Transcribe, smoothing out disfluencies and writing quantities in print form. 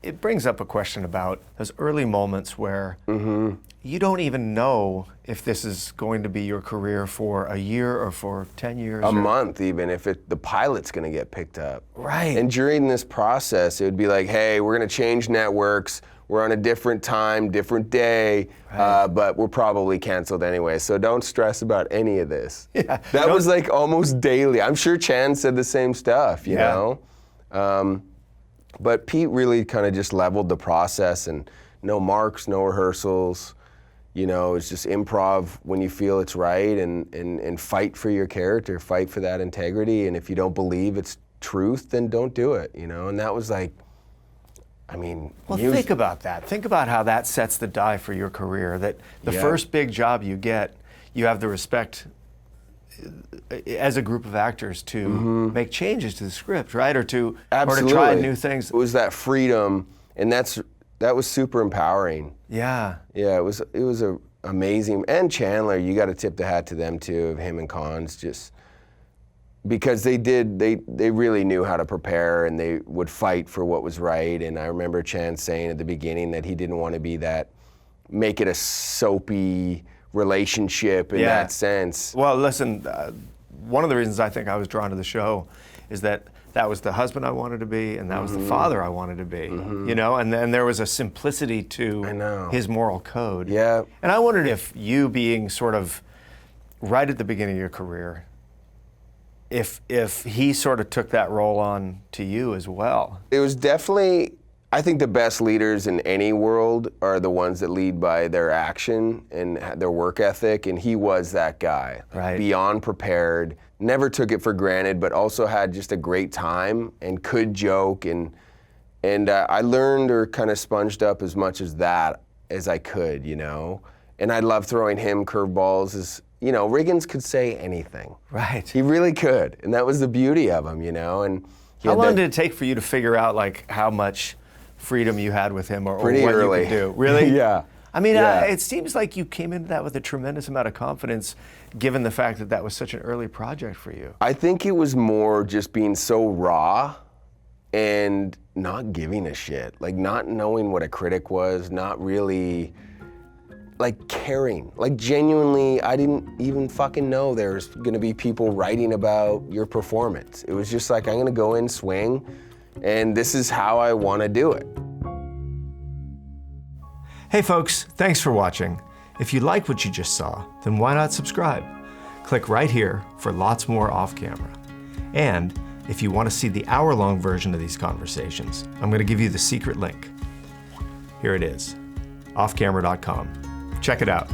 it brings up a question about those early moments where you don't even know if this is going to be your career for a year or for 10 years. A month even, if the pilot's gonna get picked up. Right. And during this process, it would be like, hey, we're gonna change networks, we're on a different time, different day, but we're probably canceled anyway, so don't stress about any of this. Yeah. That was like almost daily. I'm sure Chan said the same stuff, you know? But Pete really kind of just leveled the process, and no marks, no rehearsals. You know, it's just improv when you feel it's right, and fight for your character, fight for that integrity, and if you don't believe it's truth, then don't do it, you know? And that was like, I mean... Well, think about that. Think about how that sets the die for your career, that the first big job you get, you have the respect as a group of actors to make changes to the script, right? Or to try new things. It was that freedom, and that was super empowering. Yeah. Yeah, it was amazing. And Chandler, you got to tip the hat to them too, of him and Cons, just because they really knew how to prepare, and they would fight for what was right. And I remember Chan saying at the beginning that he didn't want to be make it a soapy relationship in that sense. Well, listen, one of the reasons I think I was drawn to the show is that was the husband I wanted to be, and that was the father I wanted to be, you know, and then there was a simplicity to his moral code. Yeah. And I wondered if you being sort of right at the beginning of your career, if he sort of took that role on to you as well. It was definitely, I think the best leaders in any world are the ones that lead by their action and their work ethic, and he was that guy. Right. Beyond prepared, never took it for granted, but also had just a great time and could joke, and I learned or kind of sponged up as much as that as I could, you know? And I love throwing him curveballs. As you know, Riggins could say anything. Right. He really could, and that was the beauty of him, you know? And how long did it take for you to figure out like how much freedom you had with him, or what early. you could do? Really? Yeah. I mean, it seems like you came into that with a tremendous amount of confidence, given the fact that that was such an early project for you. I think it was more just being so raw and not giving a shit, like not knowing what a critic was, not really like caring, like genuinely, I didn't even fucking know there's gonna be people writing about your performance. It was just like, I'm gonna go in, swing, and this is how I wanna do it. Hey folks, thanks for watching. If you like what you just saw, then why not subscribe? Click right here for lots more off camera. And if you want to see the hour-long version of these conversations, I'm going to give you the secret link. Here it is, offcamera.com. Check it out.